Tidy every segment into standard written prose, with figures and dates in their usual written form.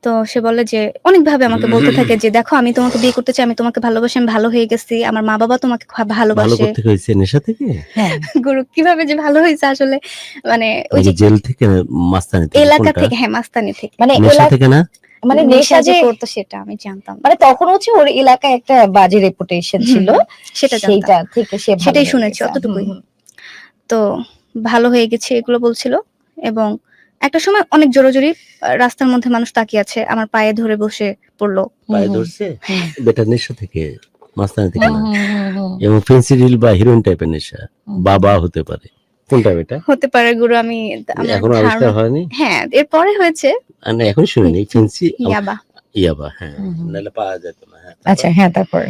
তো সে বলে যে অনেকভাবে আমাকে বলতে থাকে যে, "দেখো আমি তোমাকে বিয়ে করতে চাই, আমি তোমাকে ভালোবাসি, আমি ভালো হয়ে গেছি। আমার মা-বাবা তোমাকে ভালো ভালোবাসে।" কোত্থেকে হইছে? নেশা থেকে? হ্যাঁ। গুরু কিভাবে যে ভালো হইছে আসলে মানে ওই নাকি যে জেল থেকে না মাস্তানি থেকে এলাকা কোনটা? থেকে, হ্যাঁ, মাস্তানি থেকে। মানে নেশা থেকে না? মানে নেশা নেশা যে যে করতো সেটা আমি জানতাম না। মানে তখন হচ্ছে ওর এলাকায় একটা বাজে রেপুটেশন ছিল, সেটা জানতাম। সেইটা থেকে সে ভালো সেটাই হয়ে শুনেছি গেছে। অতটুকুই। হুম, তো ভালো হয়ে গেছে এগুলো বলছিল এবং একটা সময় অনেক জোরাজুরি রাস্তার মধ্যে মানুষ তাকিয়ে আছে। আমার পায়ে ধরে বসে পড়ল। পায়ে হুম, ধরছে? হুম। বেটা নেশা থেকে, মাস্তানি থেকে হুম, না। হুম, হুম, হুম। এবং ফেন্সিডিল বা হিরোইন টাইপের নেশা। বাবা হতে পারে। কোনটা বেটা? হতে পারে গুরু আমার এখনো আবিষ্কার ধারণা হয়নি? হ্যাঁ, এরপরে হয়েছে না এখন শুনিনি। ফেন্সি ইয়াবা। ইয়াবা, হ্যাঁ। হুম, হুম। নাহলে পাওয়া যেত না। হ্যাঁ, আচ্ছা, হ্যাঁ, তারপরে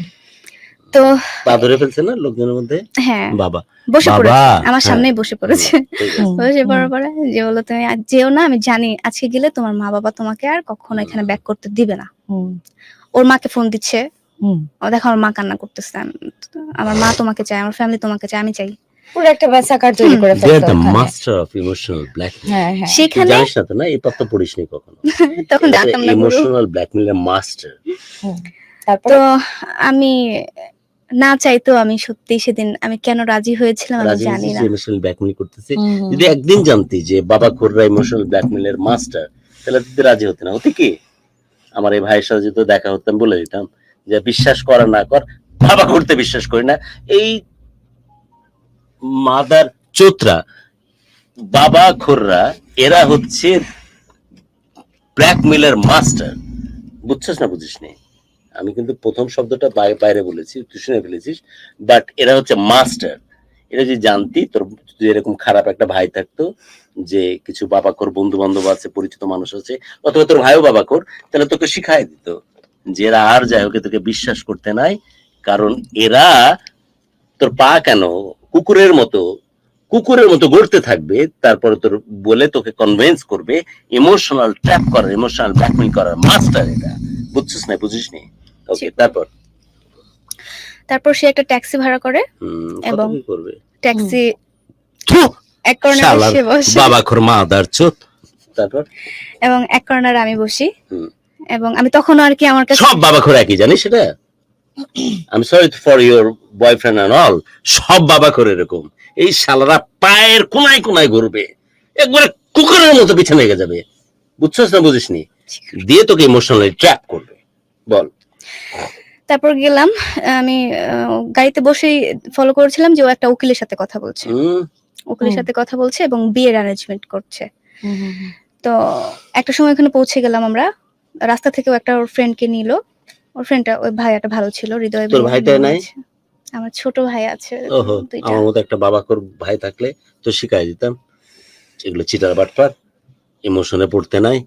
তো পা ধরে ফেলছে না লোকজনের মধ্যে? হ্যাঁ, বাবা। বসে বাবা, পড়েছে। আমার হ্যাঁ। সামনেই বসে পড়েছে। ঠিক আছে। হুম, বসে হুম। পড়ার পরে যে বলল, "তুমি আজ যেও না। আমি জানি আজকে গেলে তোমার মা-বাবা তোমাকে আর কখনো এখানে ব্যাক করতে দিবে না।" হুম, ওর মাকে ফোন দিচ্ছে। হুম। ও দেখো আমার মা কান্না করতেছে। আমার মা তোমাকে চায়, আমার ফ্যামিলি তোমাকে চায়, আমি চাই। পুরো একটা ব্যাসাকার তৈরি করে They are ফেলতো the ওখানে। master of emotional blackmail. হ্যাঁ, হ্যাঁ। তুই সেখানে জানিস না তো না? এই তত্ত্ব পড়িসনি কখনো। তখন জানতাম না গুরু। ইমোশনাল ব্ল্যাকমেইলের মাস্টার। হুম। তো তারপরে আমি না চাইতেও আমি সত্যি সেদিন আমি কেন রাজি হয়েছিলাম আমি রাজি জানি হয়েছিস না। যে ইমোশনাল ব্ল্যাকমেইল করতেছে। হুম, হুম। যদি একদিন জানতি যে বাবা খোররা ইমোশনাল ব্ল্যাকমেইলের মাস্টার, তাহলে তুই রাজি হতি না। হতি কি? আমার এই ভাইয়ের সাথে যদি দেখা হতাম বলে দিতাম যে বিশ্বাস কর না কর, বাবা করতে বিশ্বাস করি না। এই মাদার চোতরা বাবা খোররা এরা হচ্ছে ব্ল্যাকমেইলের মাস্টার। বুঝছিস না বুঝিস নি? আমি কিন্তু প্রথম শব্দটা বাইরে বলেছি, তুই শুনে ফেলেছিস, বাট এরা হচ্ছে মাস্টার। এটা যদি জানতি তোর যদি এরকম খারাপ একটা ভাই থাকতো যে কিছু বাবাকোর বন্ধু বান্ধব আছে, পরিচিত মানুষ আছে, অথবা তোর ভাইও বাবাকোর, তাহলে তোকে শিখাই দিত যে এরা আর যাই হোক তোকে বিশ্বাস করতে নাই, কারণ এরা তোর পা কেন কুকুরের মতো গড়তে থাকবে, তারপরে তোর বলে তোকে কনভিন্স করবে, ইমোশনাল ট্র্যাপ করার, ইমোশনাল ব্ল্যাকমেইল করার মাস্টার এটা। বুঝছিস না বুঝিস নি? ওকে, তারপর সে একটা ট্যাক্সি ভাড়া করে এবং কত কি করবে? ট্যাক্সি থু, এক কর্নারে শালার সে বসে বাবা খোর মাদার চোত। তারপর এবং এক কর্নারে আমি বসি এবং আমি তখন আর কি আমার কাছে সব বাবা খোর একই, জানিস সেটা? আমি sorry for your boyfriend and all, সব বাবা খোর এরকম। এই শালারা পায়ের কোনায় কোনায় ঘুরবে, একবারে কুকুরের মতো পিছনে লেগে যাবে। বুঝছস না বুঝিস নি? দিয়ে তোকে ইমোশনালি ট্র্যাপ করবে। বল। তারপর গেলাম আমি গাড়িতে বসেই ফলো করেছিলাম যে ও একটা উকিলের সাথে কথা বলছে। উকিলের সাথে কথা বলছে এবং বিয়ের অ্যারেঞ্জমেন্ট করছে। তো একটা সময় ওখানে পৌঁছে গেলাম আমরা। রাস্তা থেকেও একটা ওর ফ্রেন্ডকে নিল। ওর ফ্রেন্ডটা ওই ভাইয়াটা ভালো ছিল, হৃদয় তোর ভাইয়া ভাইটা নাম নাই? আছে। আমার ছোট ভাই আছে ওহো, দুইটা। আমার মতো একটা বাবাকোর ভাই থাকলে তো শিখাই দিতাম এগুলো চিটার বাটপার, ইমোশনে পড়তে নাই।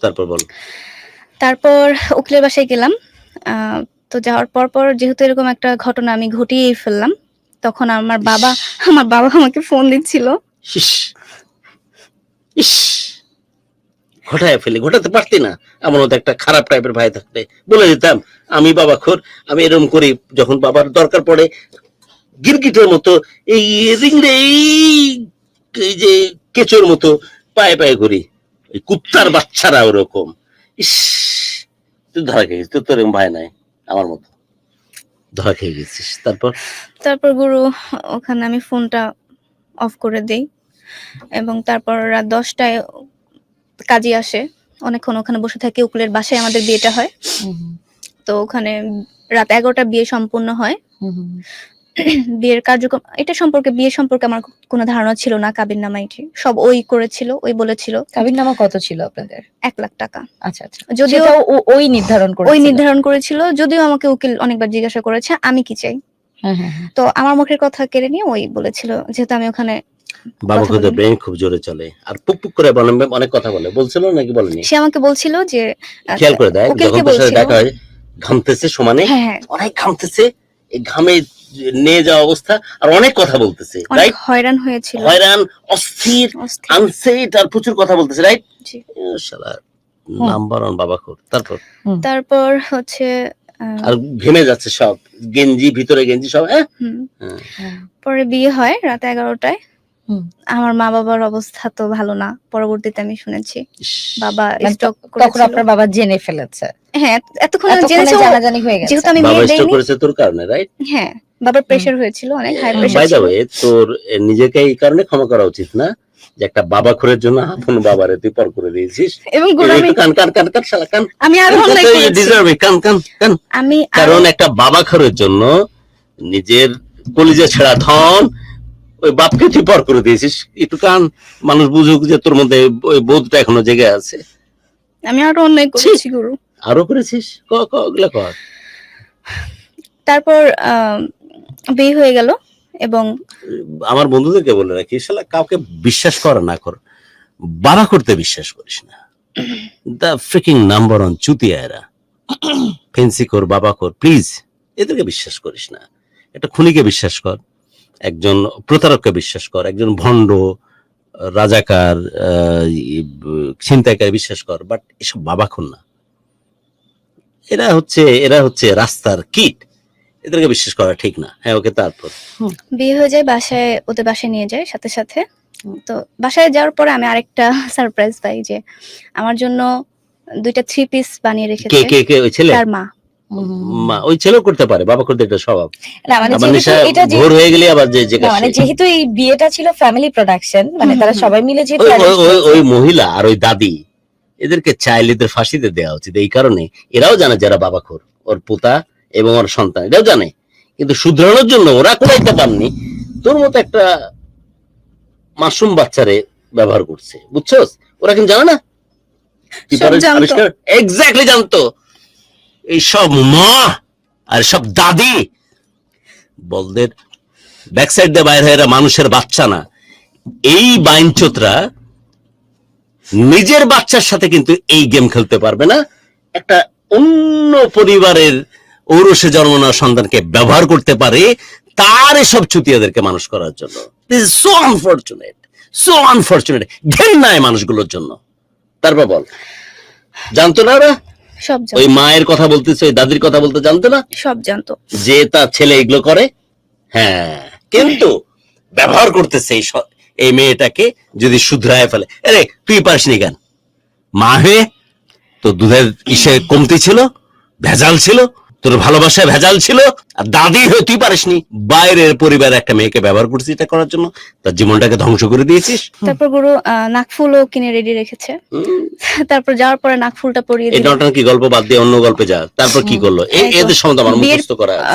তারপর বল। তারপর উকিলের বাসায় গেলাম। তো যাওয়ার পর যেহেতু এরকম একটা ঘটনা আমি ঘটিয়েই ফেললাম, তখন আমার বাবা আমাকে ফোন দিচ্ছিল। ইস, ইস, ঘটাতে পারতি না? আমার মতো একটা খারাপ টাইপের ভাই থাকলে বলে দিতাম আমি বাবাখোর, আমি এরকম করি, যখন বাবার দরকার পড়ে গিরগিটের মতো এই রিংড়ে এই যে কেচোর মতো পায়ে পায়ে ঘুরি, এই কুত্তার বাচ্চারা ওরকম। ইস, তুই ধরা খেয়ে গেছিস, তোর এরকম ভাই নাই আমার মতো, ধরা খেয়ে গেছিস। তারপর গুরু ওখানে আমি ফোনটা অফ করে দেই এবং তারপর রাত 10টায় কাজী আসে। অনেকক্ষণ ওখানে বসে থাকি। উকিলের বাসায় আমাদের বিয়েটা হয়। তো ওখানে রাত 11টা বিয়ে সম্পূর্ণ হয়। বিয়ের কার্যক্রম বিয়ে সম্পর্কে আমার কোনো ধারণা ছিল না। কাবিননামা সব ওই করেছিল, ওই বলেছিল। কাবিননামা কত ছিল আপনাদের? 1 লাখ টাকা। আচ্ছা, আচ্ছা। যদিও ওই নির্ধারণ করেছিল। যদিও আমাকে উকিল অনেকবার জিজ্ঞাসা করেছে আমি কি চাই। তো আমার মুখের কথা কেড়ে নিয়ে ওই বলেছিল, যেহেতু আমি ওখানে বাবাকে ব্রেন খুব জোরে চলে আর পুক পুক করে অনেক কথা বলে। বলছিল নাকি বলেনি? সে আমাকে বলছিল যে খেয়াল করে দেখ, যখন তোর সাথে দেখা হয় ঘামতেছে সমানে, অনেক ঘামতেছে, এই ঘামে নিয়ে যাওয়া অবস্থা, আর অনেক কথা বলতেছে, রাইট? হয়রান হয়েছিল, হয়রান, অস্থির, আনসেট, আর প্রচুর কথা বলতেছে, রাইট? শালা নাম্বার ওয়ান বাবাখোর। তারপর হচ্ছে আর ঘেমে যাচ্ছে সব, গেঞ্জি ভিতরে গেঞ্জি সব। পরে বিয়ে হয় রাত 11টায়। হুম। আমার মা বাবার অবস্থা তো ভালো না, পরবর্তীতে আমি শুনেছি ইস, বাবা মানে স্ট্রোক তখন করেছিল। আপনার বাবা জেনে ফেলেছে, হ্যাঁ, এতক্ষণ এতক্ষণে জেনেছে ও, জানাজানি হয়ে গেছে। যেহেতু আমি বাবা মেয়ে স্ট্রোক দেইনি। করেছে তোর কারণে, রাইট? হ্যাঁ, বাবার প্রেশার হয়েছিল, অনেক high hmm. Pressure by the ছিল। ওয়ে, তোর নিজেকে এই কারণে ক্ষমা করা উচিত না যে একটা বাবা খোরের জন্য আপন বাবারে তুই পর করে দিয়েছিস। এবং গুরু আমি একটু কান কান কান কান শালা কান, আমি আরো অন্যায় you করেছি। deserve it, কান কান কান। আমি কারণ আরো একটা বাবা খোরের জন্য নিজের কলিজা ছেঁড়া ধন ওই বাপকে তুই পর করে দিয়েছিস। একটু কান, মানুষ বুঝুক যে তোর মধ্যে ওই বোধটা এখনো জেগে আছে। আমি আরো অন্যায় করেছি গুরু। আরো করেছিস? ক ক ওগুলা কর। তারপর বিয়ে হয়ে গেল এবং আমার বন্ধুদেরকে বলে রাখি, শালা কাউকে বিশ্বাস কর না কর, বাবা করতে বিশ্বাস করিস না। The freaking number on Chutia এরা, ফেন্সি কর, বাবা কর, প্লিজ এদেরকে বিশ্বাস করিস না। একটা খুনিকে বিশ্বাস কর, একজন প্রতারককে বিশ্বাস কর, একজন ভণ্ড রাজাকার ছিনতাইকারী বিশ্বাস কর, বাট এসব বাবা খুন না। এরা হচ্ছে রাস্তার কীট, এদেরকে বিশ্বাস করা ঠিক না। হ্যাঁ, ওকে। তারপর বিয়ে হয়ে যায়, ওদের বাসায় নিয়ে যায় সাথে সাথে। তো বাসায় যাওয়ার পরে আমি আরেকটা সারপ্রাইজ পাই যে আমার জন্য 2টা 3 পিস বানিয়ে কে রেখেছে কে কে ওই ছেলে? তার মা। মা ওই ছেলেও করতে পারে, বাবা করতে একটা স্বভাব। না মানে আবার যেহেতু নেশা এটা ভোর হয়ে গেলে আবার যে না মানে যেহেতু এই বিয়েটা ছিল ফ্যামিলি প্রোডাকশন, মানে তারা সবাই মিলে যেহেতু arrange করেছে। ওই মহিলা আর ওই দাদি, এদেরকে চাইলে এদের ফাঁসিতে দেওয়া উচিত। এই কারণে এরাও জানে যারা বাবা খোর, ওর পোতা এবং ওর সন্তান, এরাও জানে, কিন্তু শুধরানোর জন্য ওরা কোথাইতে পারেনি, তোর মতো একটা মাসুম বাচ্চারে ব্যবহার করছে, বুঝছস? ওরা কিন্তু জানে না সব জানতো। এক্স্যাক্টলি জানতো। এই সব মা আর সব দাদি বলদের ব্যাক সাইড দিয়ে বাইরে এরা মানুষের বাচ্চা না। এই বাইনচোতরা নিজের বাচ্চার সাথে কিন্তু এই গেম খেলতে পারবে না। একটা অন্য পরিবারের ঔরসে জন্ম নেওয়া সন্তানকে ব্যবহার করতে পারে তার এসব চুতিয়াদেরকে মানুষ করার জন্য। This is so unfortunate, so unfortunate. ঘেন্নায় মানুষগুলোর জন্য। তারপর বল, জানতো না ওরা? সব ওই জানতো, মায়ের কথা বলতেছে, ওই দাদির কথা বলতে জানতো না সব জানতো। যে তার ছেলে এগুলো করে? হ্যাঁ, কিন্তু ব্যবহার করতেছে এই মেয়েটাকে যদি শুধরায় ফেলে। আরে তুই পারিসনি কেন? মা হয়ে তো দুধের ইসে কমতি ছিল, ভেজাল ছিল, তোর ভালোবাসায় ভেজাল ছিল। আর দাদি হয়ে তুই পারিসনি। বাইরের পরিবারের একটা মেয়েকে ব্যবহার করছিস এটা করার জন্য, তার জীবনটাকে ধ্বংস করে দিয়েছিস। তারপর গুরু নাকফুলও কিনে রেডি রেখেছে। তারপর যাওয়ার পরে নাকফুলটা পরিয়ে এই দিল। নটাঙ্কি গল্প বাদ দিয়ে অন্য গল্পে যা। তারপর কি করলো? এই তো, এদের সম্বন্ধে আমার বিয়ের মুখস্থ করা আছে।